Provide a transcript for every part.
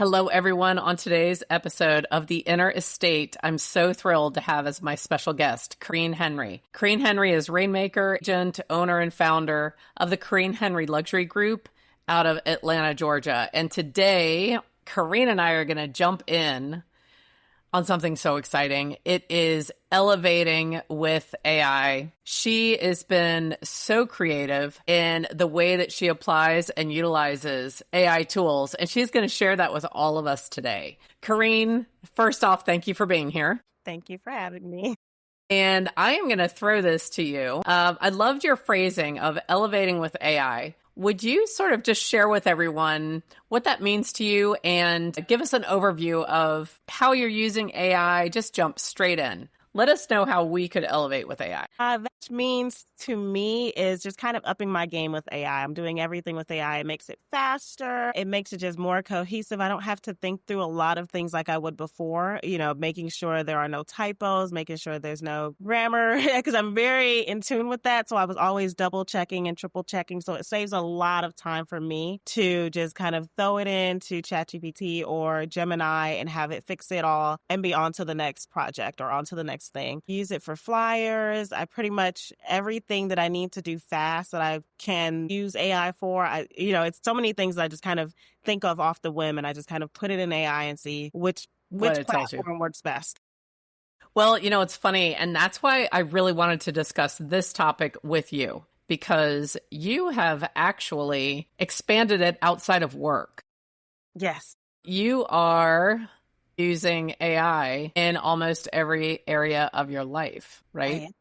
Hello, everyone. On today's episode of The Inner Estate, I'm so thrilled to have as my special guest, Kereen Henry. Kereen Henry is rainmaker, agent, owner, and founder of the Kereen Henry Luxury Group out of Atlanta, Georgia. And today, Kereen and I are going to jump in on something so exciting. It is elevating with AI. She has been so creative in the way that she applies and utilizes AI tools, and she's going to share that with all of us today. Kereen, first off, thank you for being here. Thank you for having me. And I am going to throw this to you. I loved your phrasing of elevating with AI. Would you sort of just share with everyone what that means to you and give us an overview of how you're using AI? Just jump straight in. Let us know how we could elevate with AI. That means to me is just kind of upping my game with AI. I'm doing everything with AI. It makes it faster. It makes it just more cohesive. I don't have to think through a lot of things like I would before, making sure there are no typos, making sure there's no grammar, because I'm very in tune with that. So I was always double checking and triple checking. So it saves a lot of time for me to just kind of throw it into ChatGPT or Gemini and have it fix it all and be on to the next project or on to the next thing. Use it for flyers. I pretty much everything that I need to do fast that I can use AI for. It's so many things that I just kind of think of off the whim, and I just kind of put it in AI and see which platform works best. Well, it's funny, and that's why I really wanted to discuss this topic with you, because you have actually expanded it outside of work. Yes. You are using AI in almost every area of your life, right? Right.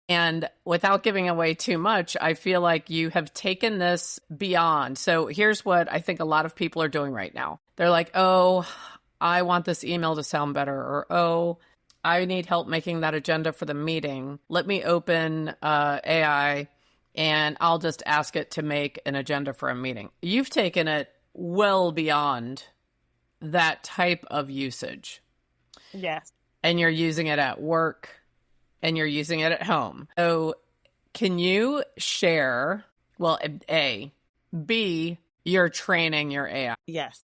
And without giving away too much, I feel like you have taken this beyond. So here's what I think a lot of people are doing right now. They're like, oh, I want this email to sound better, or, oh, I need help making that agenda for the meeting. Let me open AI and I'll just ask it to make an agenda for a meeting. You've taken it well beyond that type of usage. Yes. And you're using it at work and you're using it at home. So can you share, well, A, B, you're training your AI? Yes.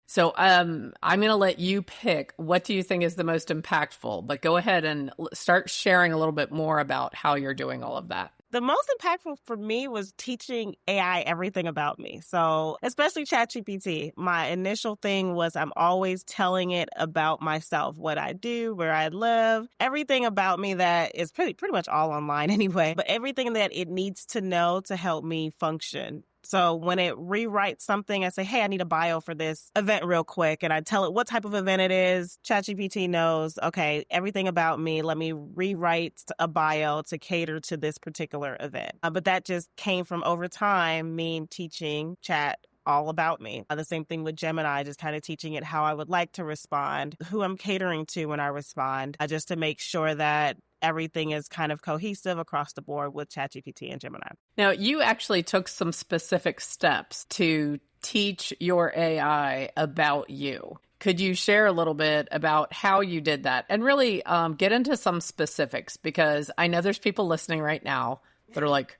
So I'm going to let you pick what do you think is the most impactful, but go ahead and start sharing a little bit more about how you're doing all of that. The most impactful for me was teaching AI everything about me. So especially ChatGPT, my initial thing was I'm always telling it about myself, what I do, where I live, everything about me that is pretty much all online anyway, but everything that it needs to know to help me function. So when it rewrites something, I say, hey, I need a bio for this event real quick. And I tell it what type of event it is. ChatGPT knows, okay, everything about me. Let me rewrite a bio to cater to this particular event. But that just came from over time, me teaching Chat all about me. The same thing with Gemini, just kind of teaching it how I would like to respond, who I'm catering to when I respond, just to make sure that everything is kind of cohesive across the board with ChatGPT and Gemini. Now, you actually took some specific steps to teach your AI about you. Could you share a little bit about how you did that and really get into some specifics? Because I know there's people listening right now that are like,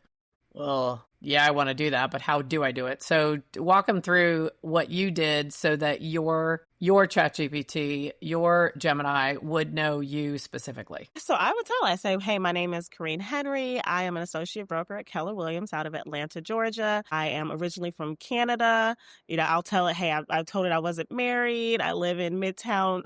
well, yeah, I want to do that, but how do I do it? So walk them through what you did so that your ChatGPT, your Gemini would know you specifically. So I would I say, hey, my name is Kereen Henry. I am an associate broker at Keller Williams out of Atlanta, Georgia. I am originally from Canada. I'll tell it, hey, I told it I wasn't married. I live in Midtown.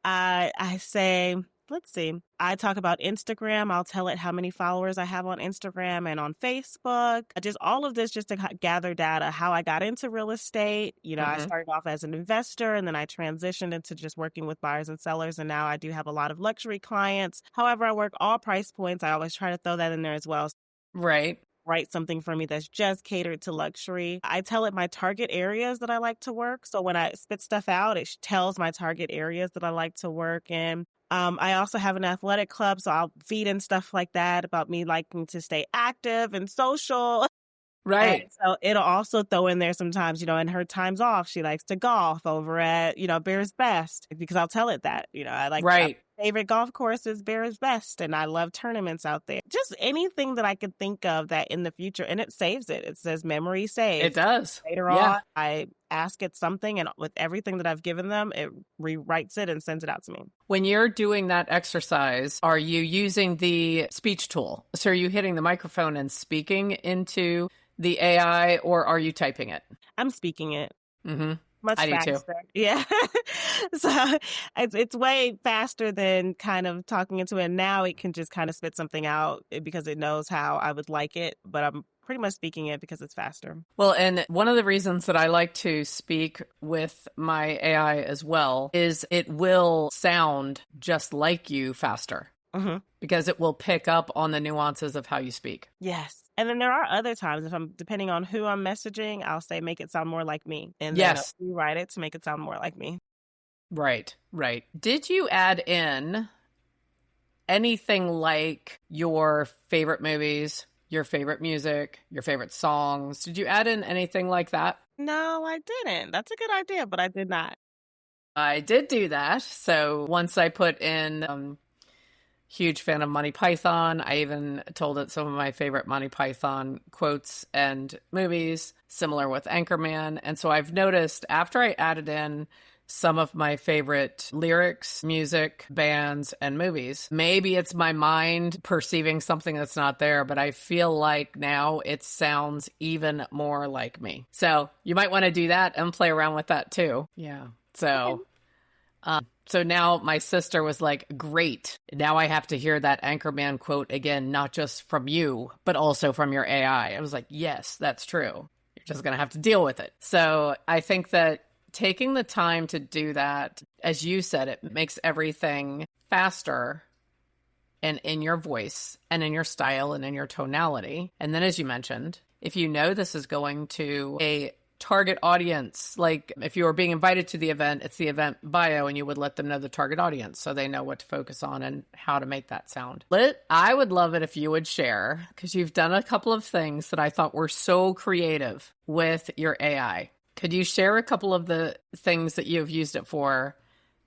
I say, let's see. I talk about Instagram. I'll tell it how many followers I have on Instagram and on Facebook. Just all of this just to gather data, how I got into real estate. I started off as an investor and then I transitioned into just working with buyers and sellers. And now I do have a lot of luxury clients. However, I work all price points. I always try to throw that in there as well. Right. Write something for me that's just catered to luxury. I tell it my target areas that I like to work. So when I spit stuff out, it tells my target areas that I like to work in. I also have an athletic club, so I'll feed in stuff like that about me liking to stay active and social. Right. And so it'll also throw in there sometimes, in her times off, she likes to golf over at, Bear's Best, because I'll tell it that, I like right. favorite golf course is Bears Best, and I love tournaments out there. Just anything that I could think of that in the future, and it saves it. It says memory saved. It does. Later Yeah. on, I ask it something, and with everything that I've given them, it rewrites it and sends it out to me. When you're doing that exercise, are you using the speech tool? So are you hitting the microphone and speaking into the AI, or are you typing it? I'm speaking it. Mm-hmm. Much I faster. do too. Yeah. So it's way faster than kind of talking into it. Now it can just kind of spit something out because it knows how I would like it, but I'm pretty much speaking it because it's faster. Well, and one of the reasons that I like to speak with my AI as well is it will sound just like you faster. Mm-hmm. Because it will pick up on the nuances of how you speak. Yes. And then there are other times, if I'm depending on who I'm messaging, I'll say, make it sound more like me. And then Yes. I'll rewrite it to make it sound more like me. Right, right. Did you add in anything like your favorite movies, your favorite music, your favorite songs? Did you add in anything like that? No, I didn't. That's a good idea, but I did not. I did do that. So once I put in huge fan of Monty Python. I even told it some of my favorite Monty Python quotes and movies, similar with Anchorman. And so I've noticed after I added in some of my favorite lyrics, music, bands, and movies, maybe it's my mind perceiving something that's not there, but I feel like now it sounds even more like me. So you might want to do that and play around with that too. Yeah. So... So now my sister was like, great. Now I have to hear that Anchorman quote again, not just from you, but also from your AI. I was like, yes, that's true. You're just going to have to deal with it. So I think that taking the time to do that, as you said, it makes everything faster and in your voice and in your style and in your tonality. And then as you mentioned, if you know this is going to a target audience, like if you were being invited to the event, it's the event bio and you would let them know the target audience so they know what to focus on and how to make that sound. I would love it if you would share, because you've done a couple of things that I thought were so creative with your AI. Could you share a couple of the things that you've used it for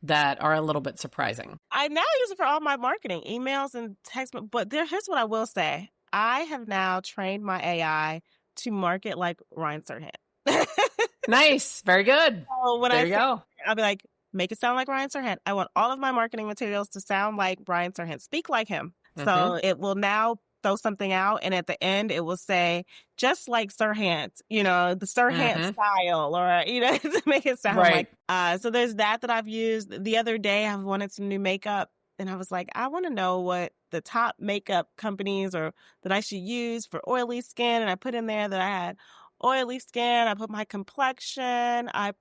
that are a little bit surprising? I now use it for all my marketing, emails and text, but here's what I will say. I have now trained my AI to market like Ryan Serhant. Nice. Very good. So when there you go. I'll be like, make it sound like Ryan Serhant. I want all of my marketing materials to sound like Ryan Serhant. Speak like him. Mm-hmm. So it will now throw something out, and at the end it will say, just like Serhant, the Serhant style, or, to make it sound right. like. So there's that I've used. The other day I wanted some new makeup, and I was like, I want to know what the top makeup companies or that I should use for oily skin. And I put in there that I had oily skin. I put my complexion. I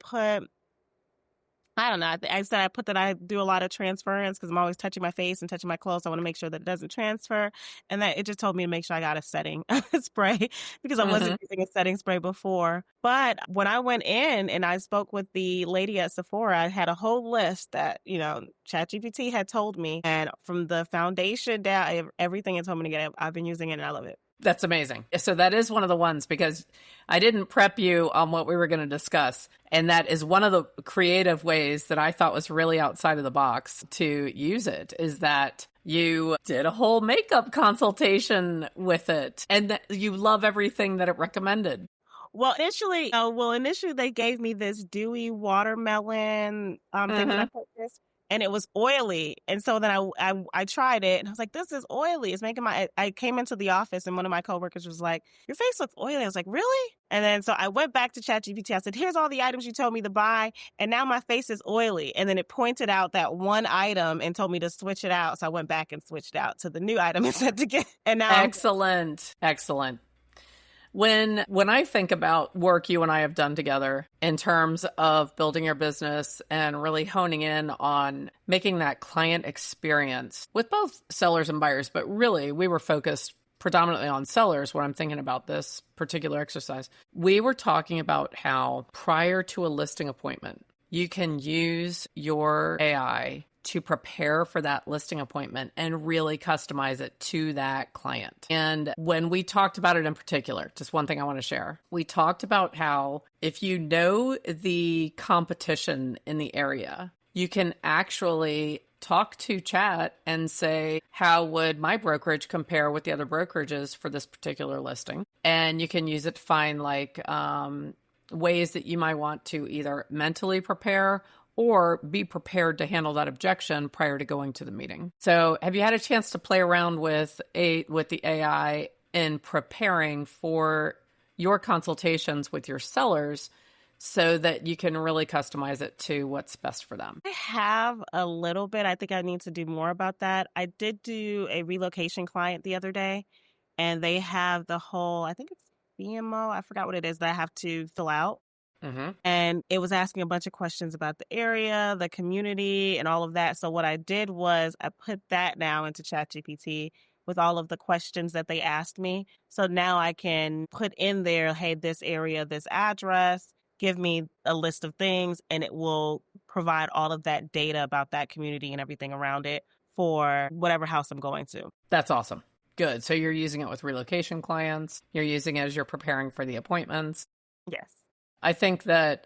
don't know. I said I put that I do a lot of transference because I'm always touching my face and touching my clothes. I want to make sure that it doesn't transfer. And that it just told me to make sure I got a setting spray because I wasn't using a setting spray before. But when I went in and I spoke with the lady at Sephora, I had a whole list that, ChatGPT had told me. And from the foundation down, everything it told me to get, I've been using it and I love it. That's amazing. So that is one of the ones, because I didn't prep you on what we were going to discuss. And that is one of the creative ways that I thought was really outside of the box to use it, is that you did a whole makeup consultation with it and that you love everything that it recommended. Well, initially they gave me this dewy watermelon thing that I purchased. And it was oily. And so then I tried it and I was like, this is oily. It's making I came into the office and one of my coworkers was like, your face looks oily. I was like, really? And then so I went back to ChatGPT. I said, here's all the items you told me to buy. And now my face is oily. And then it pointed out that one item and told me to switch it out. So I went back and switched out to the new item and said to get. And now Excellent. When I think about work you and I have done together in terms of building your business and really honing in on making that client experience with both sellers and buyers, but really we were focused predominantly on sellers when I'm thinking about this particular exercise. We were talking about how prior to a listing appointment, you can use your AI to prepare for that listing appointment and really customize it to that client. And when we talked about it in particular, just one thing I want to share, we talked about how if you know the competition in the area, you can actually talk to chat and say, how would my brokerage compare with the other brokerages for this particular listing? And you can use it to find like ways that you might want to either mentally prepare or be prepared to handle that objection prior to going to the meeting. So have you had a chance to play around with the AI in preparing for your consultations with your sellers so that you can really customize it to what's best for them? I have a little bit. I think I need to do more about that. I did do a relocation client the other day, and they have the whole, I think it's BMO, I forgot what it is that I have to fill out. Mm-hmm. And it was asking a bunch of questions about the area, the community, and all of that. So what I did was I put that now into ChatGPT with all of the questions that they asked me. So now I can put in there, hey, this area, this address, give me a list of things, and it will provide all of that data about that community and everything around it for whatever house I'm going to. That's awesome. Good. So you're using it with relocation clients. You're using it as you're preparing for the appointments. Yes. I think that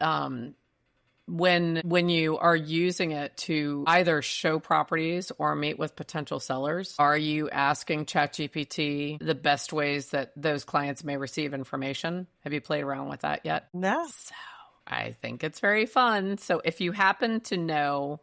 when you are using it to either show properties or meet with potential sellers, are you asking ChatGPT the best ways that those clients may receive information? Have you played around with that yet? No. So I think it's very fun. So if you happen to know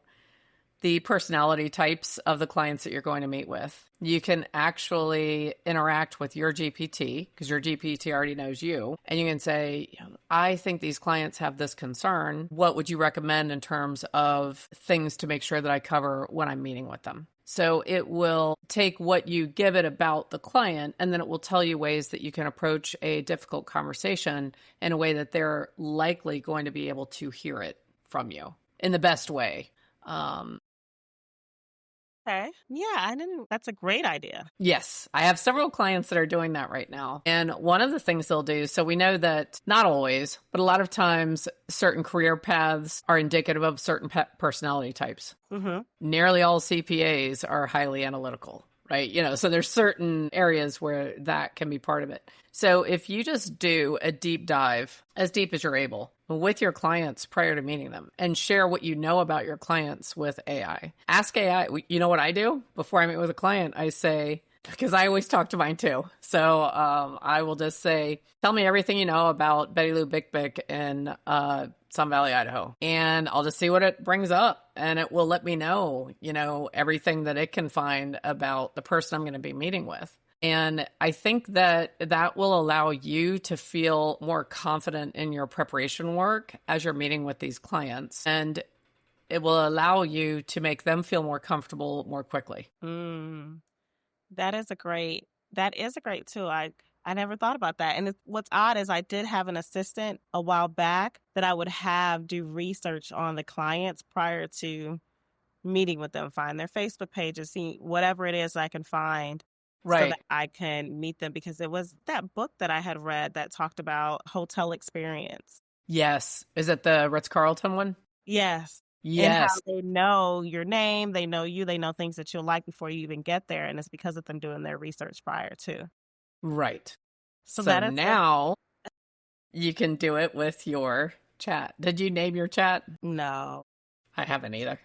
the personality types of the clients that you're going to meet with, you can actually interact with your GPT because your GPT already knows you. And you can say, I think these clients have this concern. What would you recommend in terms of things to make sure that I cover when I'm meeting with them? So it will take what you give it about the client, and then it will tell you ways that you can approach a difficult conversation in a way that they're likely going to be able to hear it from you in the best way. Okay. Yeah, that's a great idea. Yes, I have several clients that are doing that right now. And one of the things they'll do, so we know that not always, but a lot of times certain career paths are indicative of certain personality types. Mm-hmm. Nearly all CPAs are highly analytical, right? So there's certain areas where that can be part of it. So if you just do a deep dive, as deep as you're able, with your clients prior to meeting them and share what you know about your clients with AI. Ask AI. You know what I do before I meet with a client? I say, because I always talk to mine too. So I will just say, tell me everything you know about Betty Lou Bick Bick in Sun Valley, Idaho. And I'll just see what it brings up. And it will let me know, everything that it can find about the person I'm going to be meeting with. And I think that will allow you to feel more confident in your preparation work as you're meeting with these clients. And it will allow you to make them feel more comfortable more quickly. That is a great tool. I never thought about that. And what's odd is I did have an assistant a while back that I would have do research on the clients prior to meeting with them, find their Facebook pages, see whatever it is I can find. Right. So that I can meet them, because it was that book that I had read that talked about hotel experience. Yes. Is it the Ritz-Carlton one? Yes. Yes. And how they know your name, they know you, they know things that you'll like before you even get there. And it's because of them doing their research prior to. Right. So that is now you can do it with your chat. Did you name your chat? No. I haven't either.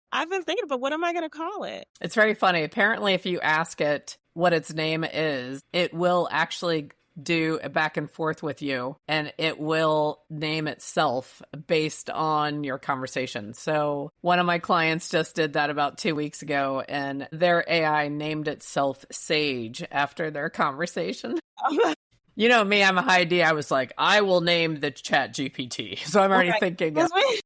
I've been thinking, but what am I going to call it? It's very funny. Apparently, if you ask it what its name is, it will actually do a back and forth with you, and it will name itself based on your conversation. So one of my clients just did that about 2 weeks ago, and their AI named itself Sage after their conversation. You know me, I'm a high D. I was like, I will name the chat GPT. So I'm already thinking,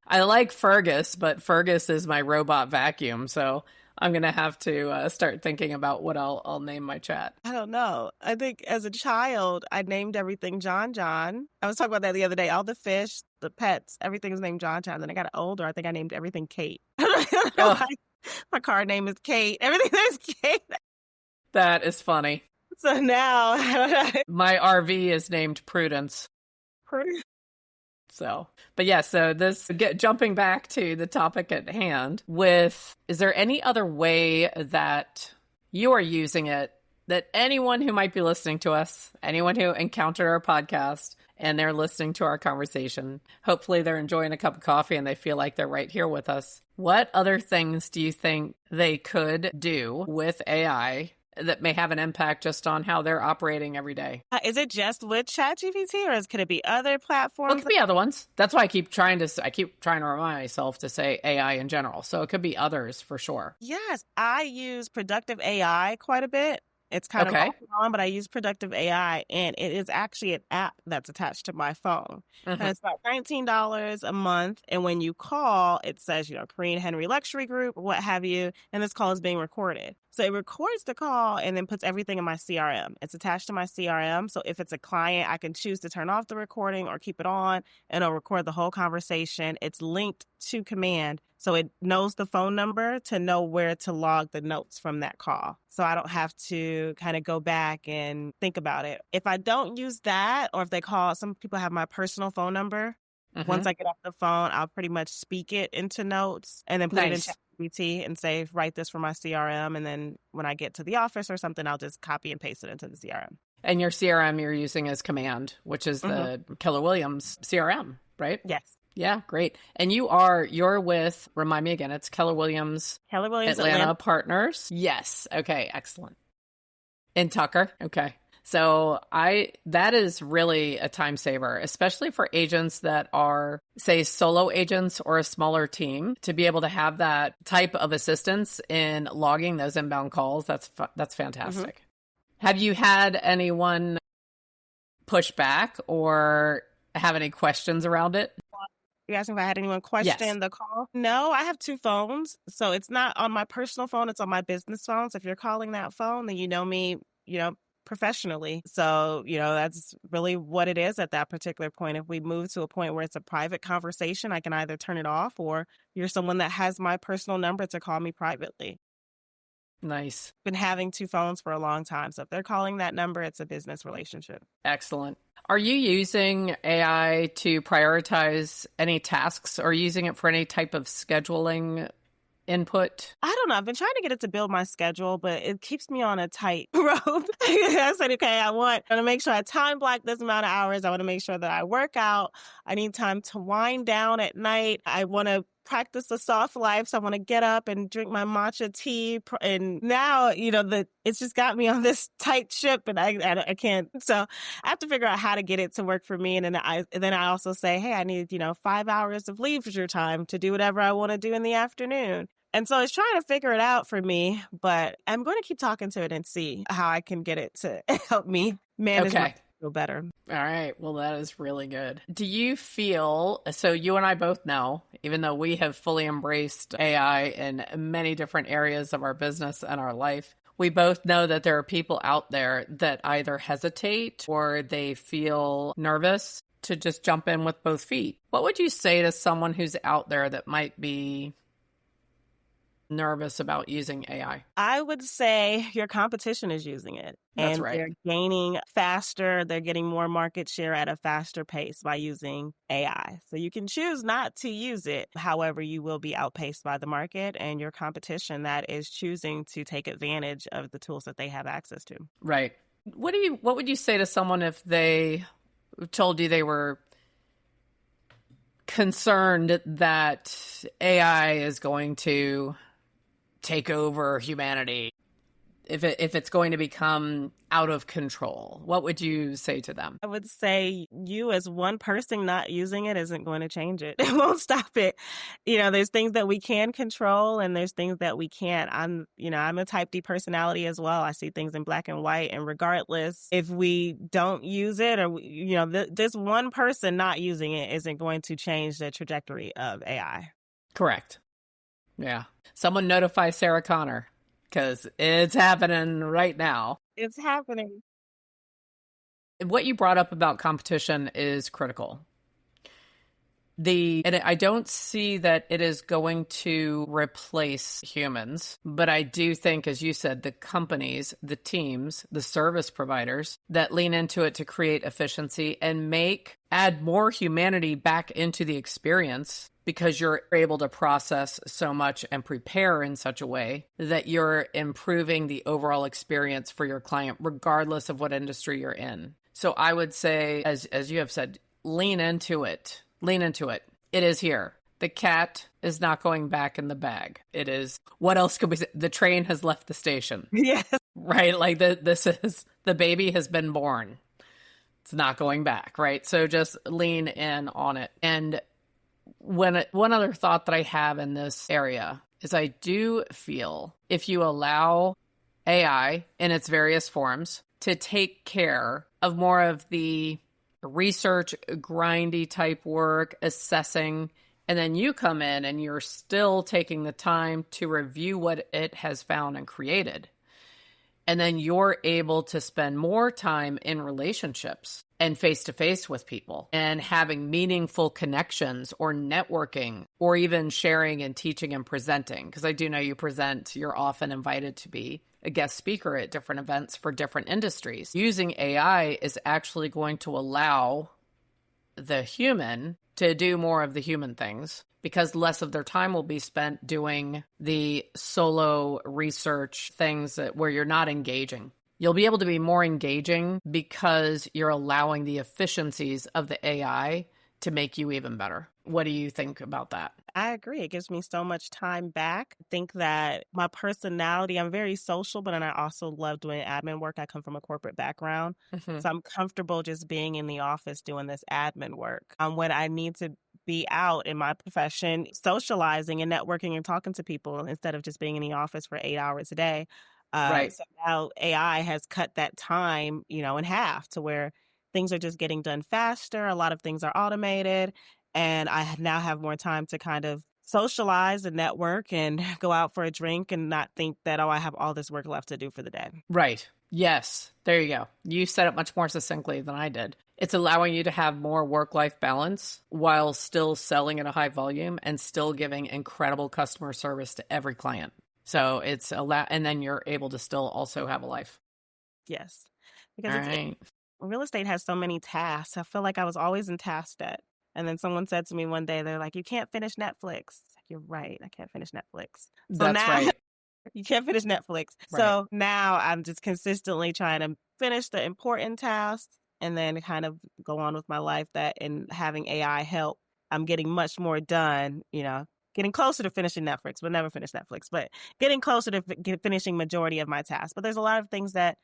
I like Fergus, but Fergus is my robot vacuum. So I'm going to have to start thinking about what I'll name my chat. I don't know. I think as a child, I named everything John John. I was talking about that the other day. All the fish, the pets, everything was named John John. Then I got older. I think I named everything Kate. My car name is Kate. Everything is Kate. That is funny. So now my RV is named Prudence. So, but yeah, so jumping back to the topic at hand is there any other way that you are using it that anyone who might be listening to us, anyone who encountered our podcast and they're listening to our conversation. Hopefully they're enjoying a cup of coffee and they feel like they're right here with us. What other things do you think they could do with AI that may have an impact just on how they're operating every day? Is it just with ChatGPT, or could it be other platforms? Well, it could be other ones. That's why I keep trying to remind myself to say AI in general. So it could be others for sure. Yes, I use Productive AI quite a bit. It's kind of off and on, but I use Productive AI, and it is actually an app that's attached to my phone. And it's about $19 a month. And when you call, it says, Kereen Henry Luxury Group, what have you, and this call is being recorded. So it records the call and then puts everything in my CRM. It's attached to my CRM. So if it's a client, I can choose to turn off the recording or keep it on, and it'll record the whole conversation. It's linked to Command. So it knows the phone number to know where to log the notes from that call. So I don't have to kind of go back and think about it. If I don't use that, or if they call, some people have my personal phone number. Once I get off the phone, I'll pretty much speak it into notes and then put it in ChatGPT and say, write this for my CRM. And then when I get to the office or something, I'll just copy and paste it into the CRM. And your CRM you're using as Command, which is the Keller Williams CRM, right? Yes. Yeah, great. And you're with, remind me again, it's Keller Williams Atlanta Partners. Yes. Okay, excellent. In Tucker. Okay. So that is really a time saver, especially for agents that are, say, solo agents or a smaller team, to be able to have that type of assistance in logging those inbound calls. That's fantastic. Have you had anyone push back or have any questions around it? You asking if I had anyone question the call? No, I have two phones. So it's not on my personal phone. It's on my business phone. So if you're calling that phone, then you know me, professionally. So, that's really what it is at that particular point. If we move to a point where it's a private conversation, I can either turn it off, or you're someone that has my personal number to call me privately. Nice. Been having two phones for a long time. So if they're calling that number, it's a business relationship. Excellent. Are you using AI to prioritize any tasks, or using it for any type of scheduling input? I don't know. I've been trying to get it to build my schedule, but it keeps me on a tight rope. I said, okay, I want to make sure I time block this amount of hours. I want to make sure that I work out. I need time to wind down at night. I want to practice a soft life. So I want to get up and drink my matcha tea. And now, it's just got me on this tight ship, and I can't. So I have to figure out how to get it to work for me. And then I also say, hey, I need, 5 hours of leisure time to do whatever I want to do in the afternoon. And so it's trying to figure it out for me, but I'm going to keep talking to it and see how I can get it to help me manage my schedule better. All right. Well, that is really good. Do you feel, so you and I both know, even though we have fully embraced AI in many different areas of our business and our life, we both know that there are people out there that either hesitate or they feel nervous to just jump in with both feet. What would you say to someone who's out there that might be nervous about using AI? I would say your competition is using it. That's and right. They're gaining faster. They're getting more market share at a faster pace by using AI. So you can choose not to use it. However, you will be outpaced by the market and your competition that is choosing to take advantage of the tools that they have access to. Right. What would you say to someone if they told you they were concerned that AI is going to take over humanity, if it's going to become out of control? What would you say to them? I would say you as one person not using it isn't going to change it. It won't stop it. There's things that we can control and there's things that we can't. I'm a type D personality as well. I see things in black and white, and regardless if we don't use it or, this one person not using it isn't going to change the trajectory of AI. Correct. Yeah. Someone notify Sarah Connor, because it's happening right now. It's happening. What you brought up about competition is critical. And I don't see that it is going to replace humans, but I do think, as you said, the companies, the teams, the service providers that lean into it to create efficiency and add more humanity back into the experience, because you're able to process so much and prepare in such a way that you're improving the overall experience for your client, regardless of what industry you're in. So I would say, as you have said, lean into it. Lean into it. It is here. The cat is not going back in the bag. It is, what else could we say? The train has left the station. Yes. Right? Like this is, the baby has been born. It's not going back, right? So just lean in on it. And one other thought that I have in this area is I do feel if you allow AI in its various forms to take care of more of the research, grindy type work, assessing, and then you come in and you're still taking the time to review what it has found and created. And then you're able to spend more time in relationships and face-to-face with people and having meaningful connections or networking or even sharing and teaching and presenting. Because I do know you present, you're often invited to be a guest speaker at different events for different industries. Using AI is actually going to allow the human to do more of the human things because less of their time will be spent doing the solo research things where you're not engaging. You'll be able to be more engaging because you're allowing the efficiencies of the AI to make you even better. What do you think about that? I agree. It gives me so much time back. I think that my personality, I'm very social, but then I also love doing admin work. I come from a corporate background. So I'm comfortable just being in the office doing this admin work. When I need to be out in my profession, socializing and networking and talking to people instead of just being in the office for 8 hours a day. Right. So now AI has cut that time, in half to where things are just getting done faster. A lot of things are automated. And I now have more time to kind of socialize and network and go out for a drink and not think that, I have all this work left to do for the day. Right. Yes. There you go. You said it much more succinctly than I did. It's allowing you to have more work-life balance while still selling at a high volume and still giving incredible customer service to every client. So it's and then you're able to still also have a life. Yes. Because real estate has so many tasks. I feel like I was always in task debt. And then someone said to me one day, they're like, you can't finish Netflix. You're right. I can't finish Netflix. So That's now, right. You can't finish Netflix. Right. So now I'm just consistently trying to finish the important tasks and then kind of go on with my life that in having AI help, I'm getting much more done, getting closer to finishing Netflix. We'll never finish Netflix, but getting closer to finishing majority of my tasks. But there's a lot of things that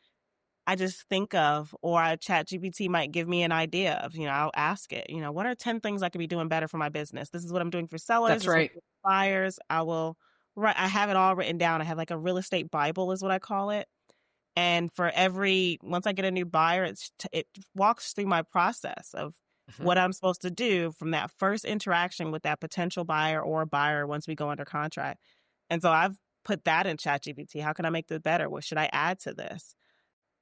I just think of, or ChatGPT might give me an idea of, I'll ask it, what are 10 things I could be doing better for my business? This is what I'm doing for sellers. That's right. For buyers. I have it all written down. I have like a real estate Bible is what I call it. And for once I get a new buyer, it walks through my process of what I'm supposed to do from that first interaction with that potential buyer or buyer once we go under contract. And so I've put that in ChatGPT. How can I make this better? What should I add to this?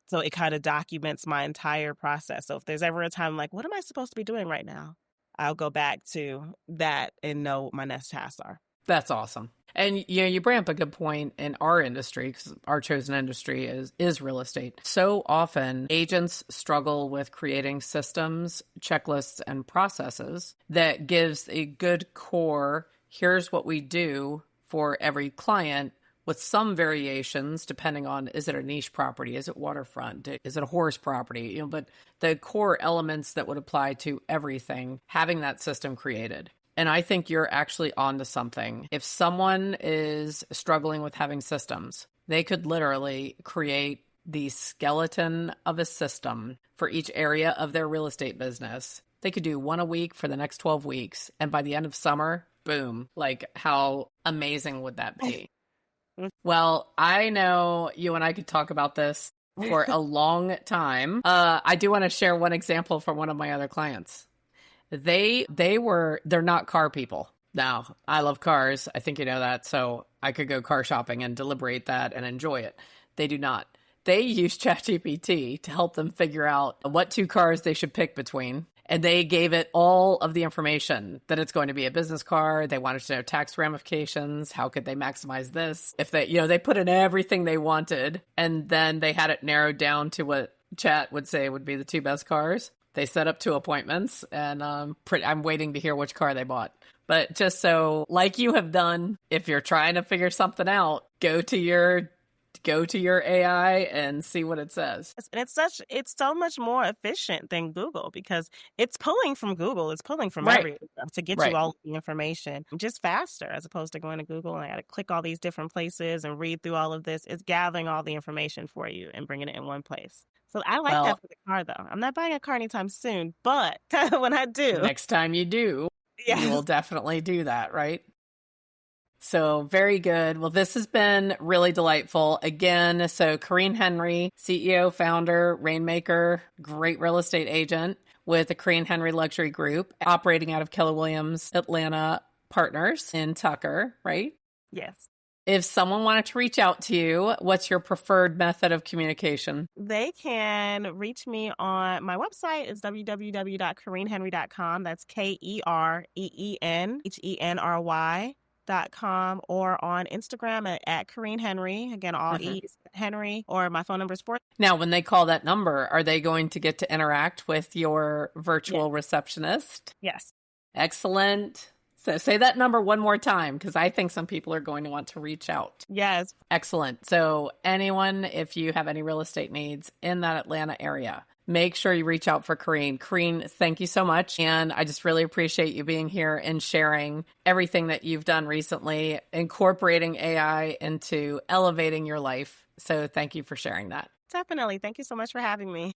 So it kind of documents my entire process. So if there's ever a time like, what am I supposed to be doing right now? I'll go back to that and know what my next tasks are. That's awesome. And you bring up a good point in our industry, because our chosen industry is real estate. So often agents struggle with creating systems, checklists, and processes that gives a good core, here's what we do for every client, with some variations depending on, is it a niche property? Is it waterfront? Is it a horse property? But the core elements that would apply to everything, having that system created. And I think you're actually onto something. If someone is struggling with having systems, they could literally create the skeleton of a system for each area of their real estate business. They could do one a week for the next 12 weeks. And by the end of summer, boom, like how amazing would that be? Well, I know you and I could talk about this for a long time. I do want to share one example from one of my other clients. They're not car people. Now, I love cars. I think you know that. So I could go car shopping and deliberate that and enjoy it. They do not. They use ChatGPT to help them figure out what two cars they should pick between. And they gave it all of the information that it's going to be a business car. They wanted to know tax ramifications. How could they maximize this? If they put in everything they wanted, and then they had it narrowed down to what Chat would say would be the two best cars. They set up 2 appointments, and I'm waiting to hear which car they bought. But just so, like you have done, if you're trying to figure something out, go to your go to your AI and see what it says. And it's so much more efficient than Google because it's pulling from Google. It's pulling from Right. everywhere to get Right. you all the information just faster as opposed to going to Google and I got to click all these different places and read through all of this. It's gathering all the information for you and bringing it in one place. So I like that for the car, though. I'm not buying a car anytime soon, but when I do. Next time you do, you will definitely do that, right? So very good. Well, this has been really delightful. Again, so Kereen Henry, CEO, founder, rainmaker, great real estate agent with the Kereen Henry Luxury Group, operating out of Keller Williams Atlanta Partners in Tucker, right? Yes. If someone wanted to reach out to you, what's your preferred method of communication? They can reach me on my website is www.kereenhenry.com. That's KereenHenry.com, or on Instagram at Kereen Henry. Again, all E's Henry, or my phone number is 4. Now, when they call that number, are they going to get to interact with your virtual receptionist? Yes. Excellent. So say that number one more time, because I think some people are going to want to reach out. Yes. Excellent. So anyone, if you have any real estate needs in that Atlanta area, make sure you reach out for Kereen. Kereen, thank you so much. And I just really appreciate you being here and sharing everything that you've done recently, incorporating AI into elevating your life. So thank you for sharing that. Definitely. Thank you so much for having me.